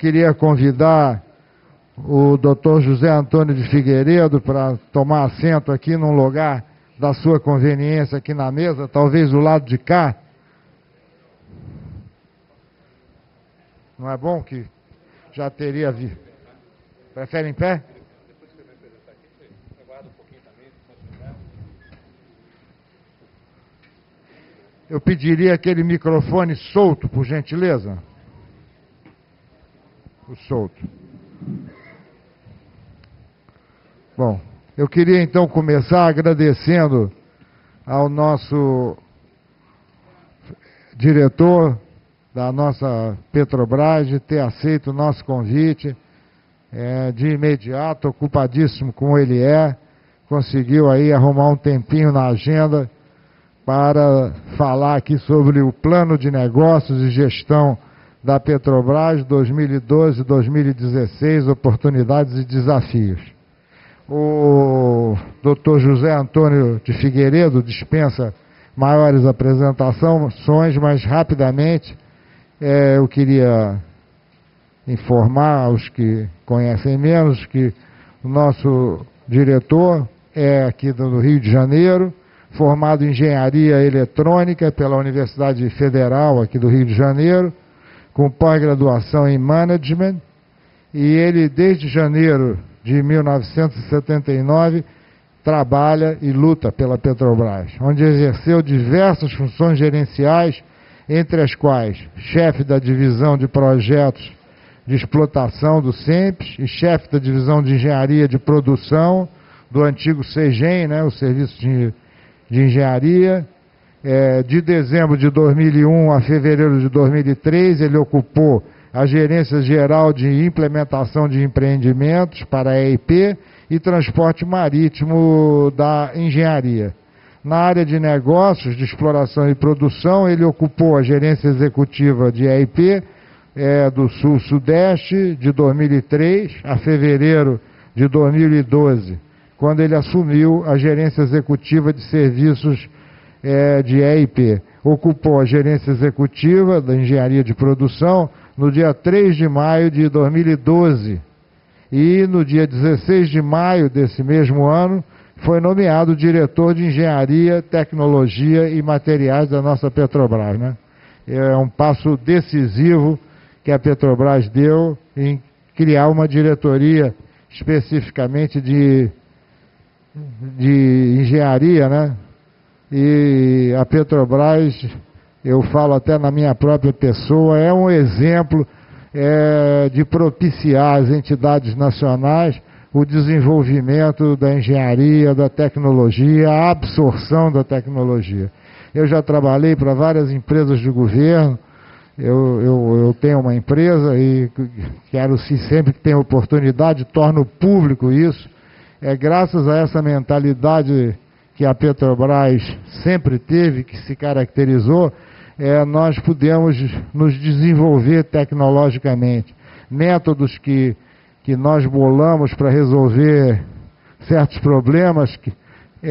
queria convidar o Dr. José Antônio de Figueiredo para tomar assento aqui num lugar da sua conveniência aqui na mesa, talvez do lado de cá. Não é bom que já teria visto? Prefere em pé? Eu pediria aquele microfone solto, por gentileza. O solto. Bom, eu queria então começar agradecendo ao nosso diretor da nossa Petrobras de ter aceito o nosso convite, de imediato, ocupadíssimo como ele conseguiu aí arrumar um tempinho na agenda para falar aqui sobre o plano de negócios e gestão da Petrobras 2012-2016, oportunidades e desafios. O Dr. José Antônio de Figueiredo dispensa maiores apresentações, mas rapidamente eu queria informar aos que conhecem menos que o nosso diretor é aqui do Rio de Janeiro, formado em Engenharia Eletrônica pela Universidade Federal aqui do Rio de Janeiro, com pós-graduação em Management, e ele, desde janeiro de 1979, trabalha e luta pela Petrobras, onde exerceu diversas funções gerenciais, entre as quais chefe da divisão de projetos de explotação do SEMPES e chefe da divisão de engenharia de produção do antigo SEGEN, o Serviço de Engenharia. De dezembro de 2001 a fevereiro de 2003, ele ocupou a gerência geral de implementação de empreendimentos para a EIP e transporte marítimo da engenharia. Na área de negócios, de exploração e produção, ele ocupou a gerência executiva de EIP do Sul-Sudeste de 2003 a fevereiro de 2012, quando ele assumiu a gerência executiva de serviços de EIP. Ocupou a gerência executiva da engenharia de produção no dia 3 de maio de 2012 e no dia 16 de maio desse mesmo ano foi nomeado diretor de engenharia, tecnologia e materiais da nossa Petrobras, É um passo decisivo que a Petrobras deu em criar uma diretoria especificamente de engenharia, E a Petrobras, eu falo até na minha própria pessoa, é um exemplo de propiciar às entidades nacionais o desenvolvimento da engenharia, da tecnologia, a absorção da tecnologia. Eu já trabalhei para várias empresas de governo, eu tenho uma empresa e quero, sempre que tenho oportunidade, torno público isso. Graças a essa mentalidade que a Petrobras sempre teve, que se caracterizou, nós pudemos nos desenvolver tecnologicamente. Métodos que nós bolamos para resolver certos problemas,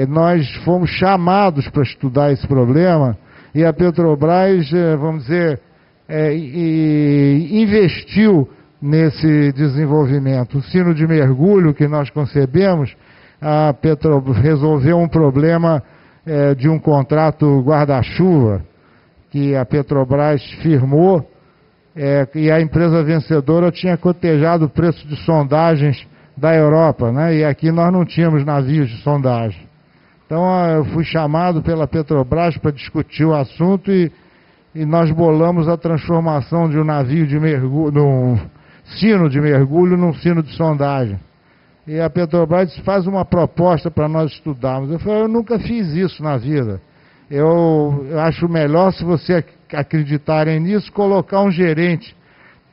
nós fomos chamados para estudar esse problema, e a Petrobras, vamos dizer, investiu nesse desenvolvimento. O sino de mergulho que nós concebemos, a Petrobras resolveu um problema de um contrato guarda-chuva que a Petrobras firmou, e a empresa vencedora tinha cotejado o preço de sondagens da Europa, e aqui nós não tínhamos navios de sondagem. Então eu fui chamado pela Petrobras para discutir o assunto e nós bolamos a transformação de um navio de mergulho, num sino de mergulho, num sino de sondagem. E a Petrobras faz uma proposta para nós estudarmos. Eu falei, eu nunca fiz isso na vida. Eu acho melhor, se você acreditarem nisso, colocar um gerente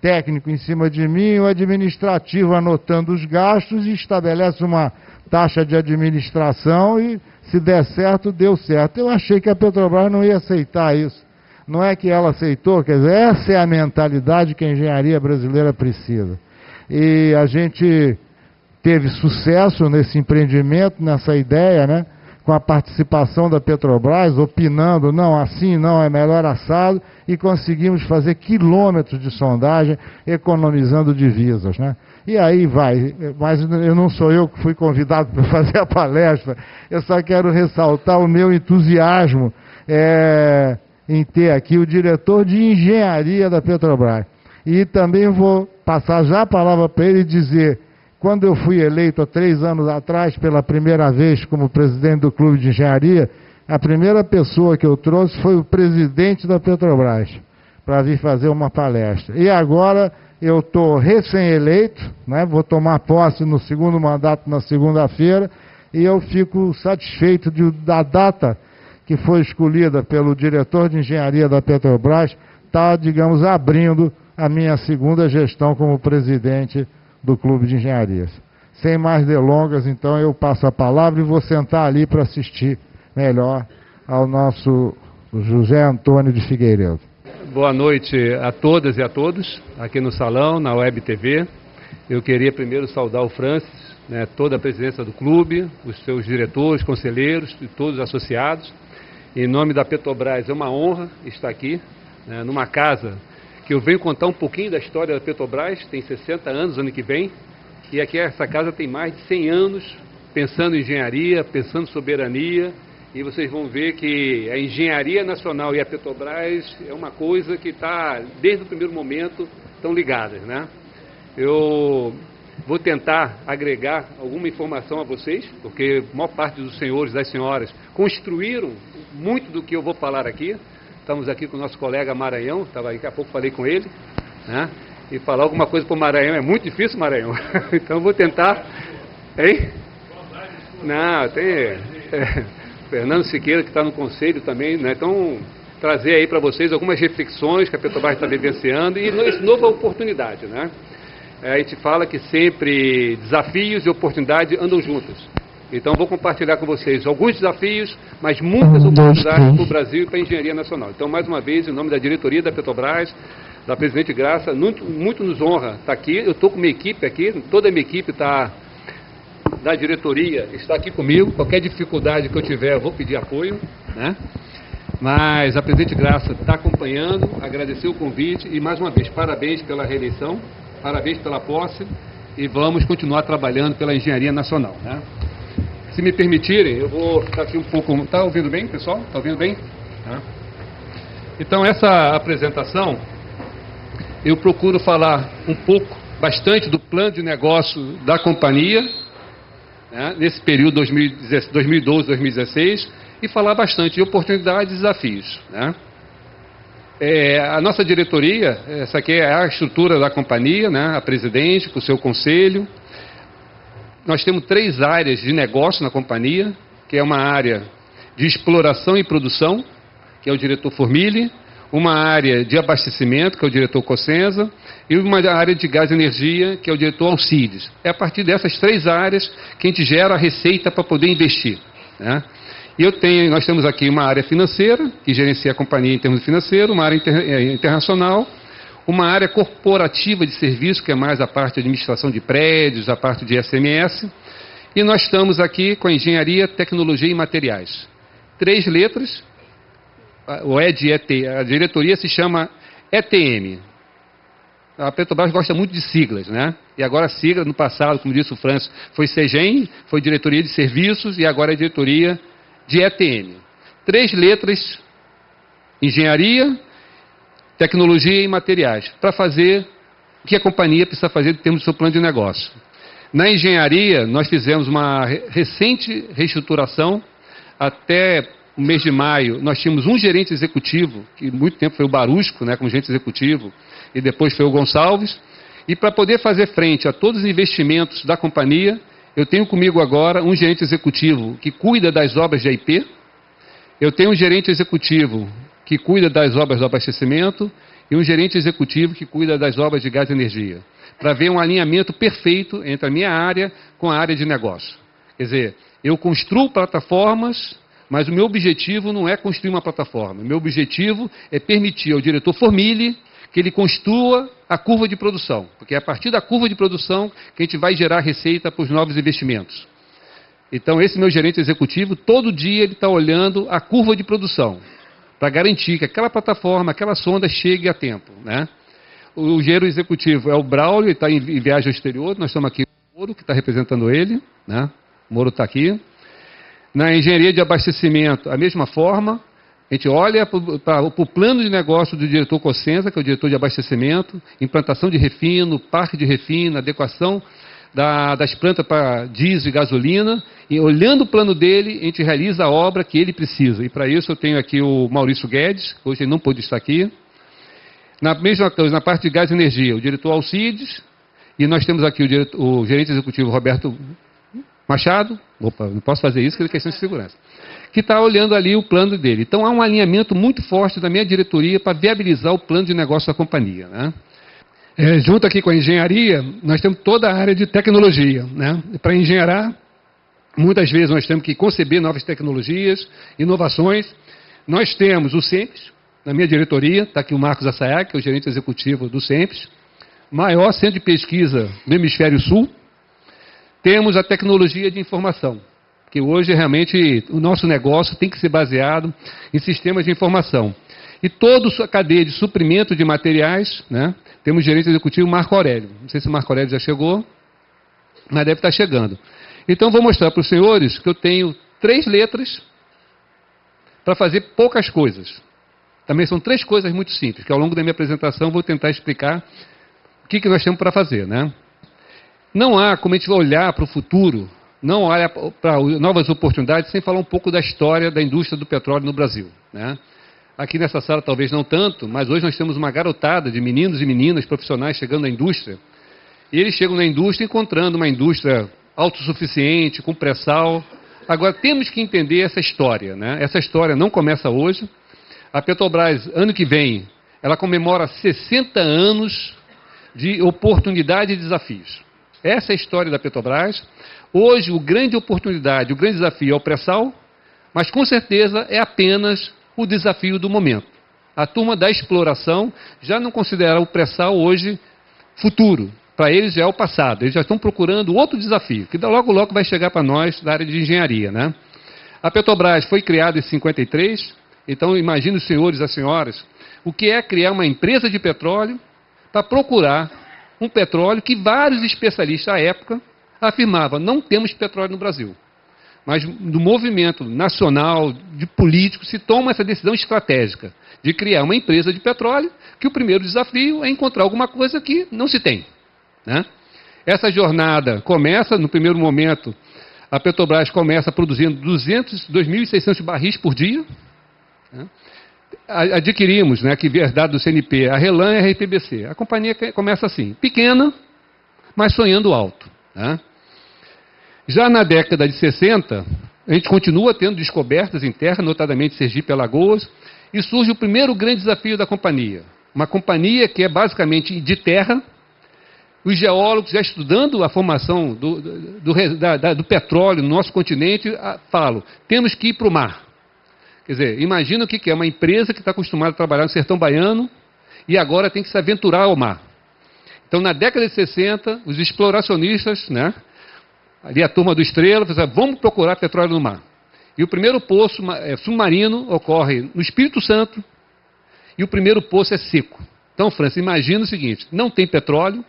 técnico em cima de mim, o administrativo anotando os gastos e estabelece uma taxa de administração e, se der certo, deu certo. Eu achei que a Petrobras não ia aceitar isso. Não é que ela aceitou, quer dizer, essa é a mentalidade que a engenharia brasileira precisa. E a gente teve sucesso nesse empreendimento, nessa ideia, com a participação da Petrobras, opinando, não, assim não, é melhor assado, e conseguimos fazer quilômetros de sondagem, economizando divisas, né? E aí vai, mas eu não sou eu que fui convidado para fazer a palestra, eu só quero ressaltar o meu entusiasmo em ter aqui o diretor de engenharia da Petrobras. E também vou passar já a palavra para ele e dizer, quando eu fui eleito há 3 anos atrás, pela primeira vez como presidente do Clube de Engenharia, a primeira pessoa que eu trouxe foi o presidente da Petrobras, para vir fazer uma palestra. E agora eu estou recém-eleito, né, vou tomar posse no segundo mandato na segunda-feira, e eu fico satisfeito da data que foi escolhida pelo diretor de engenharia da Petrobras, está, digamos, abrindo a minha segunda gestão como presidente do Clube de Engenharias. Sem mais delongas, então eu passo a palavra e vou sentar ali para assistir melhor ao nosso José Antônio de Figueiredo. Boa noite a todas e a todos, aqui no salão, na Web TV. Eu queria primeiro saudar o Francis, né, toda a presidência do clube, os seus diretores, conselheiros e todos os associados. Em nome da Petrobras, é uma honra estar aqui, né, numa casa que eu venho contar um pouquinho da história da Petrobras, tem 60 anos ano que vem, e aqui essa casa tem mais de 100 anos, pensando em engenharia, pensando em soberania, e vocês vão ver que a engenharia nacional e a Petrobras é uma coisa que está, desde o primeiro momento, estão ligadas, né? Eu vou tentar agregar alguma informação a vocês, porque a maior parte dos senhores e das senhoras construíram muito do que eu vou falar aqui. Estamos aqui com o nosso colega Maranhão, daqui a pouco falei com ele, né? E falar alguma coisa para o Maranhão é muito difícil, Maranhão. Então vou tentar. Hein? Não, tem Fernando Siqueira, que está no conselho também, né? Então, trazer aí para vocês algumas reflexões que a Petrobras está vivenciando e essa nova oportunidade, né? A gente fala que sempre desafios e oportunidade andam juntas. Então, vou compartilhar com vocês alguns desafios, mas muitas oportunidades para o Brasil e para a engenharia nacional. Então, mais uma vez, em nome da diretoria da Petrobras, da presidente Graça, muito nos honra estar aqui. Eu estou com minha equipe aqui, toda a minha equipe da diretoria está aqui comigo. Qualquer dificuldade que eu tiver, eu vou pedir apoio, né? Mas a presidente Graça está acompanhando, agradecer o convite e, mais uma vez, parabéns pela reeleição, parabéns pela posse e vamos continuar trabalhando pela engenharia nacional, né? Se me permitirem, eu vou ficar aqui um pouco... Está ouvindo bem, pessoal? Está ouvindo bem? Tá. Então, essa apresentação, eu procuro falar bastante do plano de negócio da companhia, né, nesse período 2012-2016, e falar bastante de oportunidades e desafios, né? A nossa diretoria, essa aqui é a estrutura da companhia, né, a presidente, com o seu conselho. Nós temos 3 áreas de negócio na companhia, que é uma área de exploração e produção, que é o diretor Formili, uma área de abastecimento, que é o diretor Cossenza, e uma área de gás e energia, que é o diretor Alcides. É a partir dessas 3 áreas que a gente gera a receita para poder investir, né? E nós temos aqui uma área financeira, que gerencia a companhia em termos financeiros, uma área internacional, uma área corporativa de serviço, que é mais a parte de administração de prédios, a parte de SMS, e nós estamos aqui com a engenharia, tecnologia e materiais. 3 letras, o ET, a diretoria se chama ETM. A Petrobras gosta muito de siglas, né? E agora a sigla, no passado, como disse o Francis, foi CEGEM, foi diretoria de serviços, e agora é diretoria de ETM. 3 letras, engenharia, tecnologia e materiais, para fazer o que a companhia precisa fazer em termos do seu plano de negócio. Na engenharia, nós fizemos uma recente reestruturação. Até o mês de maio, nós tínhamos um gerente executivo, que muito tempo foi o Barusco, né, como gerente executivo, e depois foi o Gonçalves. E para poder fazer frente a todos os investimentos da companhia, eu tenho comigo agora um gerente executivo que cuida das obras de AIP, eu tenho um gerente executivo que cuida das obras do abastecimento e um gerente executivo que cuida das obras de gás e energia, para ver um alinhamento perfeito entre a minha área com a área de negócio. Quer dizer, eu construo plataformas, mas o meu objetivo não é construir uma plataforma. O meu objetivo é permitir ao diretor Formili que ele construa a curva de produção, porque é a partir da curva de produção que a gente vai gerar receita para os novos investimentos. Então, esse meu gerente executivo, todo dia ele está olhando a curva de produção, para garantir que aquela plataforma, aquela sonda chegue a tempo, né? O engenheiro executivo é o Braulio, ele está em viagem ao exterior, nós estamos aqui com o Moro, que está representando ele, né? O Moro está aqui. Na engenharia de abastecimento, a mesma forma, a gente olha para o plano de negócio do diretor Cossenza, que é o diretor de abastecimento, implantação de refino, parque de refino, adequação das plantas para diesel e gasolina, e olhando o plano dele, a gente realiza a obra que ele precisa. E para isso eu tenho aqui o Maurício Guedes, que hoje ele não pôde estar aqui. Na mesma coisa, na parte de gás e energia, o diretor Alcides, e nós temos aqui o gerente executivo Roberto Machado, não posso fazer isso, que é questão de segurança, que está olhando ali o plano dele. Então há um alinhamento muito forte da minha diretoria para viabilizar o plano de negócio da companhia, né? Junto aqui com a engenharia, nós temos toda a área de tecnologia, né? Para engenheirar, muitas vezes nós temos que conceber novas tecnologias, inovações. Nós temos o SEMPES, na minha diretoria, está aqui o Marcos Assayag, que é o gerente executivo do SEMPES, maior centro de pesquisa do Hemisfério Sul. Temos a tecnologia de informação, que hoje realmente o nosso negócio tem que ser baseado em sistemas de informação. E toda a cadeia de suprimento de materiais, né? Temos o gerente executivo Marco Aurélio. Não sei se o Marco Aurélio já chegou, mas deve estar chegando. Então, vou mostrar para os senhores que eu tenho 3 letras para fazer poucas coisas. Também são 3 coisas muito simples, que ao longo da minha apresentação vou tentar explicar o que nós temos para fazer, né? Não há como a gente olhar para o futuro, não olhar para novas oportunidades, sem falar um pouco da história da indústria do petróleo no Brasil, né? Aqui nessa sala talvez não tanto, mas hoje nós temos uma garotada de meninos e meninas profissionais chegando à indústria. E eles chegam na indústria encontrando uma indústria autossuficiente, com pré-sal. Agora, temos que entender essa história, né? Essa história não começa hoje. A Petrobras, ano que vem, ela comemora 60 anos de oportunidade e desafios. Essa é a história da Petrobras. Hoje, a grande oportunidade, o grande desafio é o pré-sal, mas com certeza é apenas o desafio do momento. A turma da exploração já não considera o pré-sal hoje futuro. Para eles já é o passado. Eles já estão procurando outro desafio, que logo logo vai chegar para nós da área de engenharia, né? A Petrobras foi criada em 53, então imagine os senhores e as senhoras o que é criar uma empresa de petróleo para procurar um petróleo que vários especialistas à época afirmavam: não temos petróleo no Brasil. Mas do movimento nacional, de políticos, se toma essa decisão estratégica de criar uma empresa de petróleo, que o primeiro desafio é encontrar alguma coisa que não se tem, né? Essa jornada começa, no primeiro momento, a Petrobras começa produzindo 2.600 barris por dia, né? Adquirimos, né, que é dado do CNP, a Relan e a RPBC. A companhia começa assim, pequena, mas sonhando alto, né? Já na década de 60, a gente continua tendo descobertas em terra, notadamente Sergipe e Alagoas, e surge o primeiro grande desafio da companhia. Uma companhia que é basicamente de terra, os geólogos já estudando a formação do petróleo no nosso continente, falam: temos que ir para o mar. Quer dizer, imagina o que é uma empresa que está acostumada a trabalhar no sertão baiano e agora tem que se aventurar ao mar. Então, na década de 60, os exploracionistas, né, ali a turma do Estrela, falaram: vamos procurar petróleo no mar. E o primeiro poço submarino ocorre no Espírito Santo e o primeiro poço é seco. Então, França, imagina o seguinte: não tem petróleo,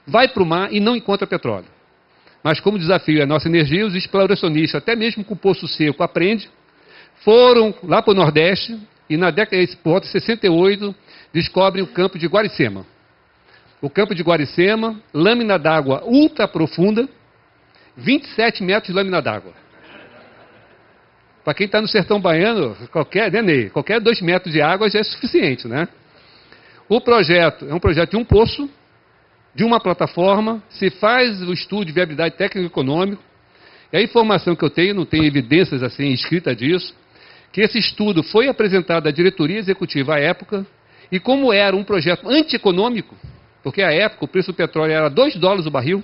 vai para o mar e não encontra petróleo. Mas como desafio é a nossa energia, os exploracionistas, até mesmo com o poço seco, aprendem, foram lá para o Nordeste e na década de 68 descobrem o campo de Guaricema. O campo de Guaricema, lâmina d'água ultra profunda, 27 metros de lâmina d'água. Para quem está no sertão baiano, qualquer 2 metros de água já é suficiente, né? O projeto é um projeto de um poço, de uma plataforma, se faz o estudo de viabilidade técnico-econômico, e a informação que eu tenho, não tenho evidências assim escritas disso, que esse estudo foi apresentado à diretoria executiva à época, e como era um projeto antieconômico, porque à época o preço do petróleo era $2 o barril,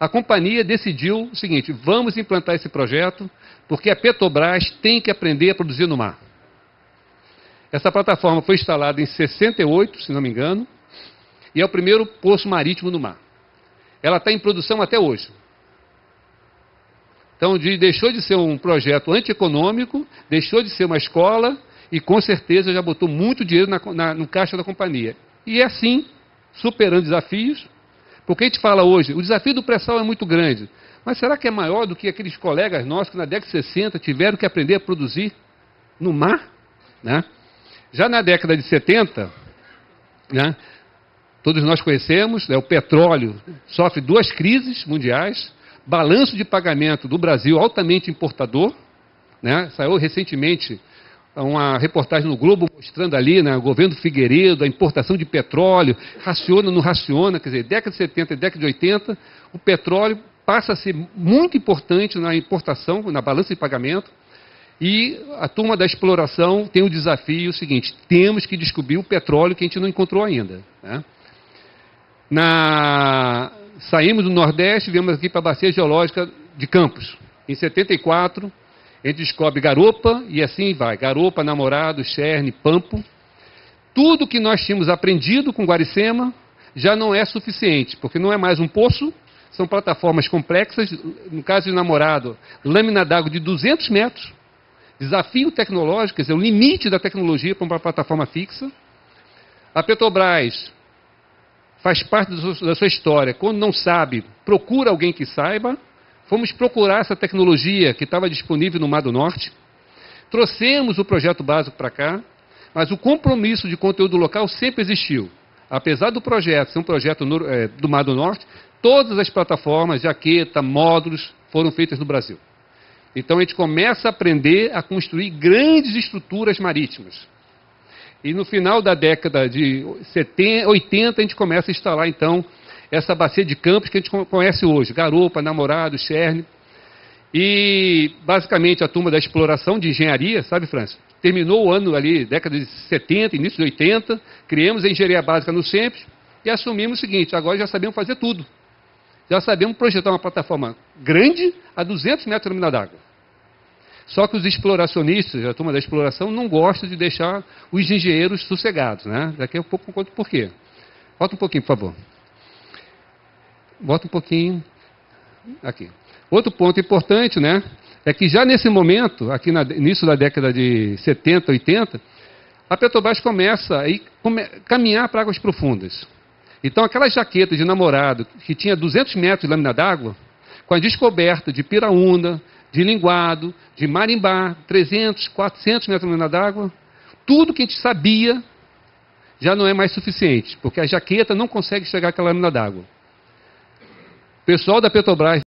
a companhia decidiu o seguinte: vamos implantar esse projeto, porque a Petrobras tem que aprender a produzir no mar. Essa plataforma foi instalada em 68, se não me engano, e é o primeiro poço marítimo no mar. Ela está em produção até hoje. Então, deixou de ser um projeto antieconômico, deixou de ser uma escola e, com certeza, já botou muito dinheiro no caixa da companhia. E é assim, superando desafios, porque a gente fala hoje, o desafio do pré-sal é muito grande, mas será que é maior do que aqueles colegas nossos que na década de 60 tiveram que aprender a produzir no mar? Né? Já na década de 70, né, todos nós conhecemos, né, o petróleo sofre 2 crises mundiais, balanço de pagamento do Brasil altamente importador, né, saiu recentemente uma reportagem no Globo mostrando ali, né, o governo Figueiredo, a importação de petróleo, raciona, não raciona, quer dizer, década de 70 e década de 80, o petróleo passa a ser muito importante na importação, na balança de pagamento, e a turma da exploração tem o desafio seguinte, temos que descobrir o petróleo que a gente não encontrou ainda. Né? Saímos do Nordeste, viemos aqui para a Bacia Geológica de Campos. Em 74, a gente descobre garopa, e assim vai, garopa, Namorado, Cherne, Pampo. Tudo que nós tínhamos aprendido com Guaricema já não é suficiente, porque não é mais um poço, são plataformas complexas, no caso de Namorado, lâmina d'água de 200 metros, desafio tecnológico, quer dizer, o limite da tecnologia para uma plataforma fixa. A Petrobras faz parte da sua história. Quando não sabe, procura alguém que saiba. Fomos procurar essa tecnologia que estava disponível no Mar do Norte. Trouxemos o projeto básico para cá, mas o compromisso de conteúdo local sempre existiu. Apesar do projeto ser um projeto do Mar do Norte, todas as plataformas, jaqueta, módulos, foram feitas no Brasil. Então a gente começa a aprender a construir grandes estruturas marítimas. E no final da década de 80, a gente começa a instalar, então, essa bacia de campos que a gente conhece hoje. Garopa, Namorado, Cherne. E, basicamente, a turma da exploração de engenharia, sabe, França? Terminou o ano ali, década de 70, início de 80, criamos a engenharia básica no SEMPES e assumimos o seguinte, agora já sabemos fazer tudo. Já sabemos projetar uma plataforma grande a 200 metros de lâmina d'água. Só que os exploracionistas, a turma da exploração, não gostam de deixar os engenheiros sossegados, né? Daqui a pouco eu conto por quê. Volta um pouquinho, por favor. Volta um pouquinho. Aqui. Outro ponto importante, né? É que já nesse momento, aqui no início da década de 70, 80, a Petrobras começa a caminhar para águas profundas. Então, aquela jaqueta de Namorado, que tinha 200 metros de lâmina d'água, com a descoberta de Piraúna, de Linguado, de Marimbá, 300, 400 metros de lâmina d'água, tudo que a gente sabia já não é mais suficiente, porque a jaqueta não consegue chegar àquela lâmina d'água. O pessoal da Petrobras